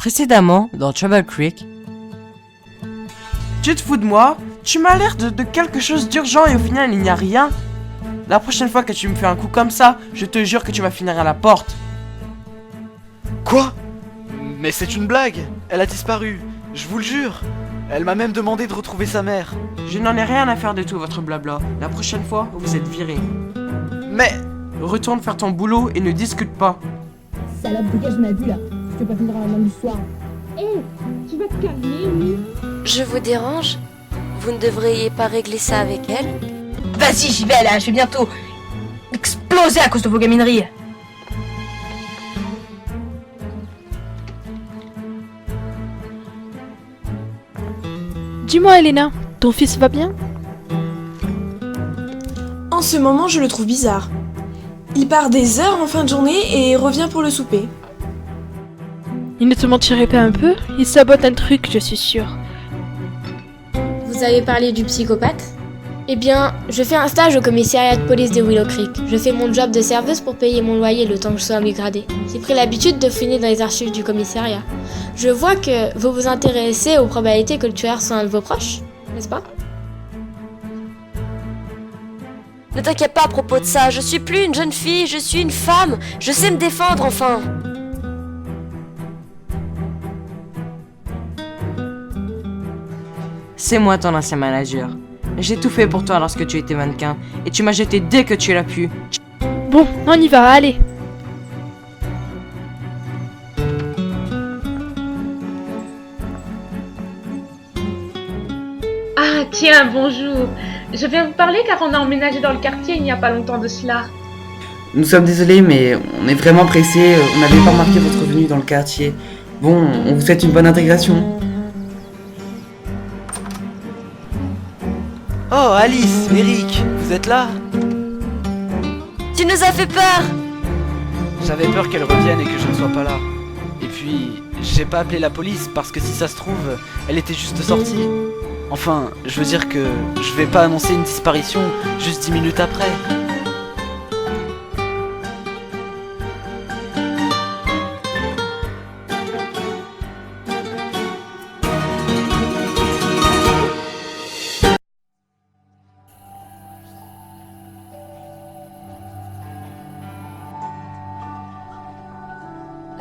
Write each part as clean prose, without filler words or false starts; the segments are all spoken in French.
Précédemment, dans Trouble Creek. Tu te fous de moi? Tu m'as l'air de quelque chose d'urgent et au final il n'y a rien. La prochaine fois que tu me fais un coup comme ça, je te jure que tu vas finir à la porte. Quoi? Mais c'est une blague! Elle a disparu, je vous le jure! Elle m'a même demandé de retrouver sa mère. Je n'en ai rien à faire de tout votre blabla. La prochaine fois, vous êtes viré. Mais... Retourne faire ton boulot et ne discute pas. Salope, dégage ma vue là. Je te pas finir à la main du soir. Tu vas te calmer, oui. Je vous dérange? Vous ne devriez pas régler ça avec elle? Vas-y, j'y vais là, je vais bientôt exploser à cause de vos gamineries. Dis-moi, Elena, ton fils va bien? En ce moment, je le trouve bizarre. Il part des heures en fin de journée et revient pour le souper. Il ne te mentirait pas un peu? Il sabote un truc, je suis sûre. Vous avez parlé du psychopathe? Eh bien, je fais un stage au commissariat de police de Willow Creek. Je fais mon job de serveuse pour payer mon loyer le temps que je sois upgradée. J'ai pris l'habitude de fouiner dans les archives du commissariat. Je vois que vous vous intéressez aux probabilités que le tueur soit un de vos proches, n'est-ce pas? Ne t'inquiète pas à propos de ça, je suis plus une jeune fille, je suis une femme. Je sais me défendre enfin. C'est moi ton ancien manager. J'ai tout fait pour toi lorsque tu étais mannequin, et tu m'as jeté dès que tu l'as pu. Bon, on y va, allez. Ah tiens, bonjour. Je viens vous parler car on a emménagé dans le quartier il n'y a pas longtemps de cela. Nous sommes désolés, mais on est vraiment pressés. On n'avait pas remarqué votre venue dans le quartier. Bon, on vous souhaite une bonne intégration. Oh, Alice, Eric, vous êtes là? Tu nous as fait peur. J'avais peur qu'elle revienne et que je ne sois pas là. Et puis, j'ai pas appelé la police parce que si ça se trouve, elle était juste sortie. Enfin, je veux dire que je vais pas annoncer une disparition juste 10 minutes après.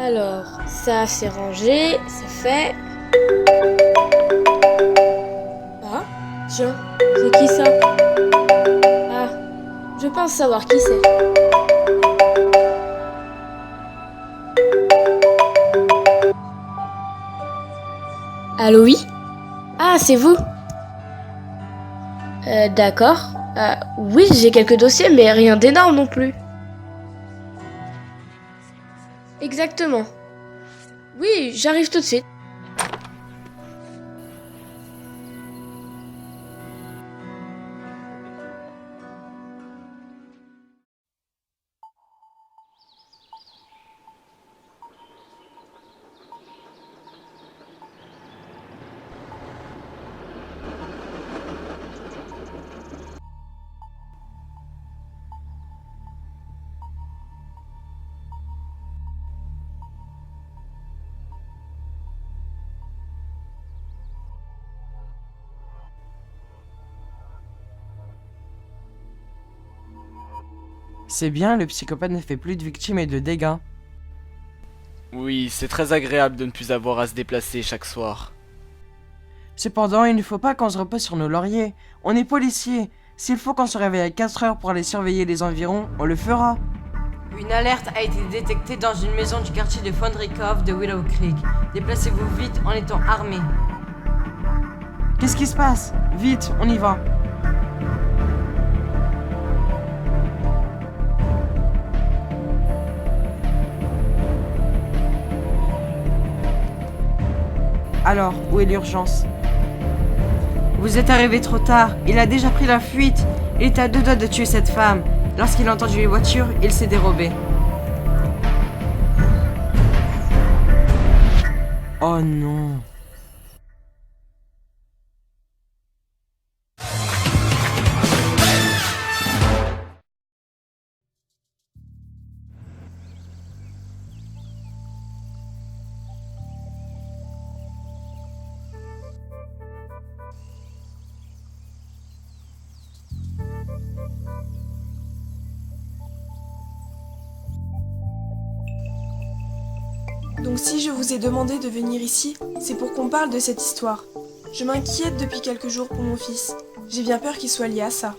Alors, ça c'est rangé, c'est fait. Ah, tiens, c'est qui ça? Ah, je pense savoir qui c'est. Allô, oui? Ah, c'est vous? D'accord. Oui, j'ai quelques dossiers, mais rien d'énorme non plus. Exactement. Oui, j'arrive tout de suite. C'est bien, le psychopathe ne fait plus de victimes et de dégâts. Oui, c'est très agréable de ne plus avoir à se déplacer chaque soir. Cependant, il ne faut pas qu'on se repose sur nos lauriers. On est policiers. S'il faut qu'on se réveille à 4 heures pour aller surveiller les environs, on le fera. Une alerte a été détectée dans une maison du quartier de Foundry Cove de Willow Creek. Déplacez-vous vite en étant armés. Qu'est-ce qui se passe? Vite, on y va. Alors, où est l'urgence? Vous êtes arrivé trop tard. Il a déjà pris la fuite. Il est à 2 doigts de tuer cette femme. Lorsqu'il a entendu les voitures, il s'est dérobé. Oh non. Donc si je vous ai demandé de venir ici, c'est pour qu'on parle de cette histoire. Je m'inquiète depuis quelques jours pour mon fils. J'ai bien peur qu'il soit lié à ça.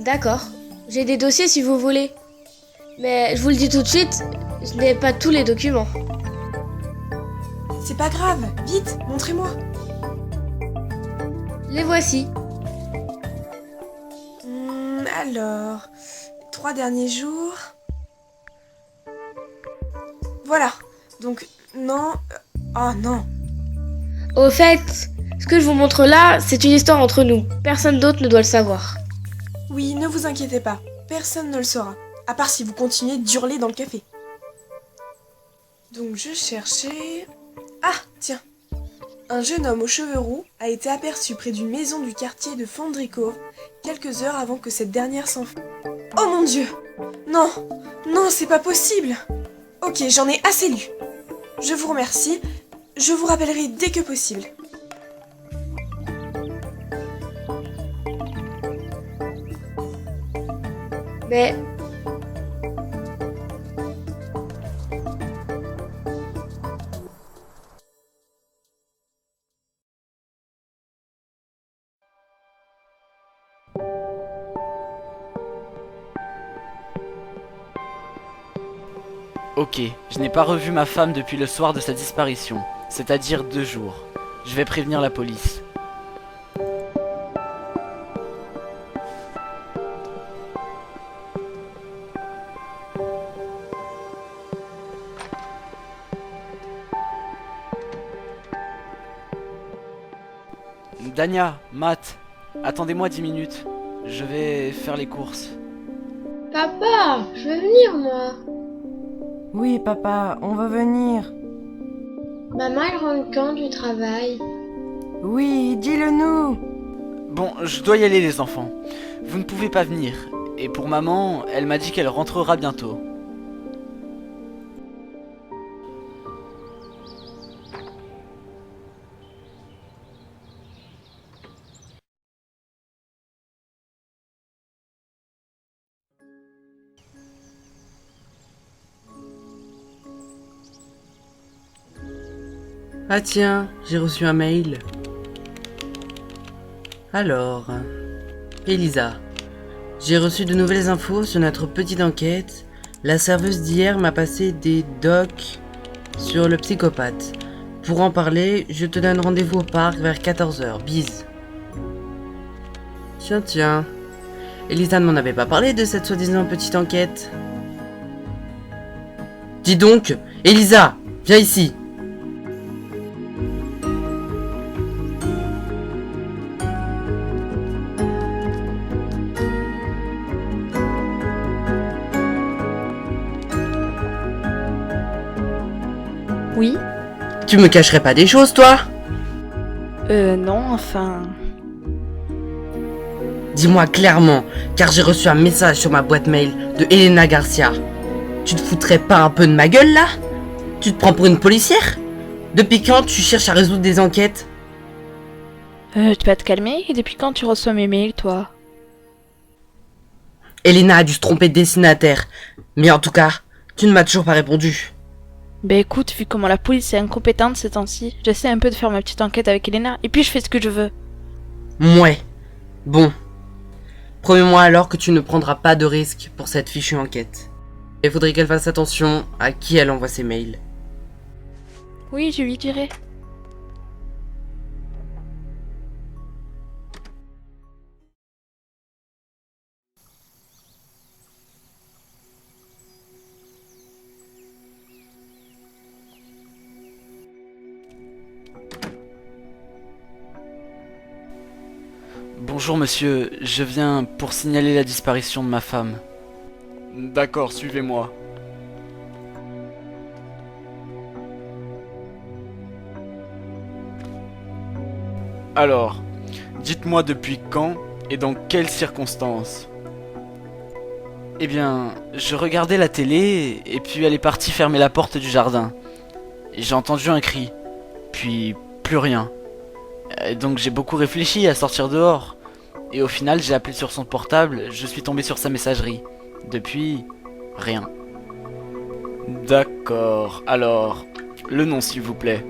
D'accord. J'ai des dossiers si vous voulez. Mais je vous le dis tout de suite, je n'ai pas tous les documents. C'est pas grave, vite, montrez-moi. Les voici. Alors, 3 derniers jours... Voilà, donc non... Oh non. Au fait, ce que je vous montre là, c'est une histoire entre nous. Personne d'autre ne doit le savoir. Oui, ne vous inquiétez pas, personne ne le saura. À part si vous continuez d'hurler dans le café. Donc je cherchais... Ah, tiens. Un jeune homme aux cheveux roux a été aperçu près d'une maison du quartier de Fondrico quelques heures avant que cette dernière s'enfuit. Oh mon Dieu! Non! Non, c'est pas possible! Ok, j'en ai assez lu. Je vous remercie. Je vous rappellerai dès que possible. Mais... Ok, je n'ai pas revu ma femme depuis le soir de sa disparition, c'est-à-dire 2 jours. Je vais prévenir la police. Dania, Matt, attendez-moi 10 minutes. Je vais faire les courses. Papa, je veux venir moi. Oui, papa, on va venir. Maman, elle rentre quand du travail? Oui, dis-le nous. Bon, je dois y aller les enfants. Vous ne pouvez pas venir. Et pour maman, elle m'a dit qu'elle rentrera bientôt. Ah tiens, j'ai reçu un mail. Alors, Elisa, j'ai reçu de nouvelles infos sur notre petite enquête. La serveuse d'hier m'a passé des docs sur le psychopathe. Pour en parler, je te donne rendez-vous au parc vers 14h. Bise. Tiens. Elisa ne m'en avait pas parlé de cette soi-disant petite enquête. Dis donc, Elisa, viens ici. Oui? Tu me cacherais pas des choses, toi? Non, enfin... Dis-moi clairement, car j'ai reçu un message sur ma boîte mail de Elena Garcia. Tu te foutrais pas un peu de ma gueule, là? Tu te prends pour une policière? Depuis quand tu cherches à résoudre des enquêtes? Tu vas te calmer? Et depuis quand tu reçois mes mails, toi? Elena a dû se tromper de destinataire. Mais en tout cas, tu ne m'as toujours pas répondu. Bah écoute, vu comment la police est incompétente ces temps-ci, j'essaie un peu de faire ma petite enquête avec Elena, et puis je fais ce que je veux. Mouais. Bon. Promets-moi alors que tu ne prendras pas de risque pour cette fichue enquête. Il faudrait qu'elle fasse attention à qui elle envoie ses mails. Oui, je lui dirai. Bonjour monsieur, je viens pour signaler la disparition de ma femme. D'accord, suivez-moi. Alors, dites-moi depuis quand et dans quelles circonstances? Eh bien, je regardais la télé et puis elle est partie fermer la porte du jardin. Et j'ai entendu un cri, puis plus rien. Donc j'ai beaucoup réfléchi à sortir dehors. Et au final j'ai appelé sur son portable, je suis tombé sur sa messagerie. Depuis, rien. D'accord. Alors, le nom s'il vous plaît.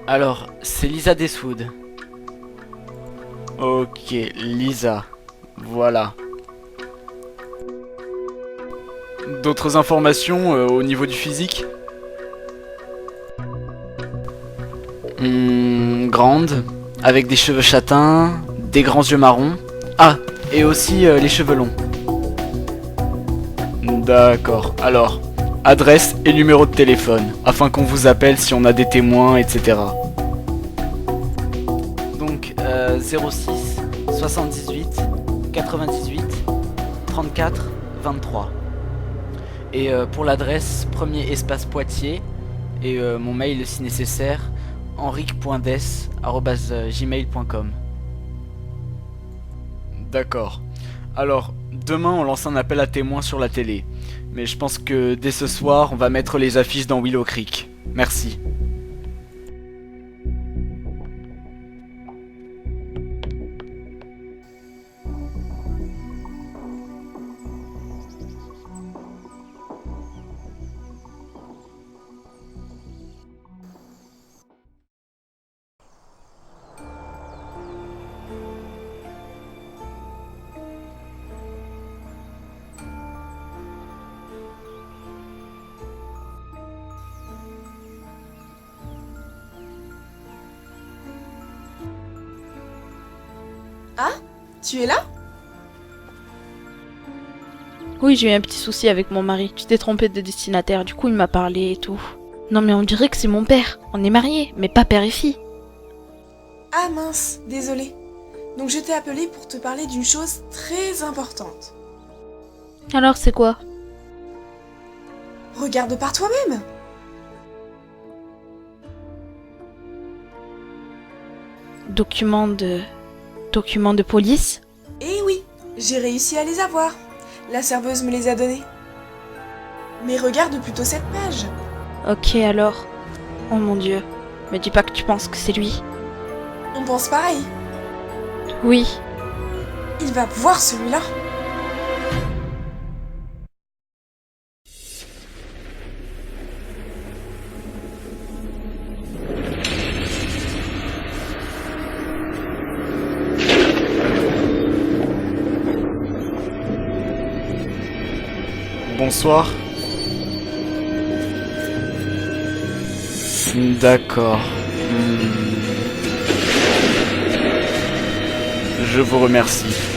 Alors, c'est Lisa Deswood. Ok, Lisa. Voilà. D'autres informations au niveau du physique? Grande, avec des cheveux châtains, des grands yeux marrons. Ah, et aussi les cheveux longs. D'accord, alors, adresse et numéro de téléphone, afin qu'on vous appelle si on a des témoins, etc. Donc, 06 78 98 34 23. Et pour l'adresse, premier espace Poitiers, et mon mail si nécessaire, henrique.des@gmail.com. D'accord. Alors, demain on lance un appel à témoins sur la télé. Mais je pense que dès ce soir, on va mettre les affiches dans Willow Creek. Merci. Ah, tu es là? Oui, j'ai eu un petit souci avec mon mari. Tu t'es trompé de destinataire, du coup il m'a parlé et tout. Non mais on dirait que c'est mon père. On est mariés, mais pas père et fille. Ah mince, désolée. Donc je t'ai appelé pour te parler d'une chose très importante. Alors c'est quoi? Regarde par toi-même. Documents de police? Eh oui, j'ai réussi à les avoir. La serveuse me les a donnés. Mais regarde plutôt cette page. Ok alors. Oh mon dieu. Me dis pas que tu penses que c'est lui. On pense pareil. Oui. Il va voir celui-là. Bonsoir. D'accord. Je vous remercie.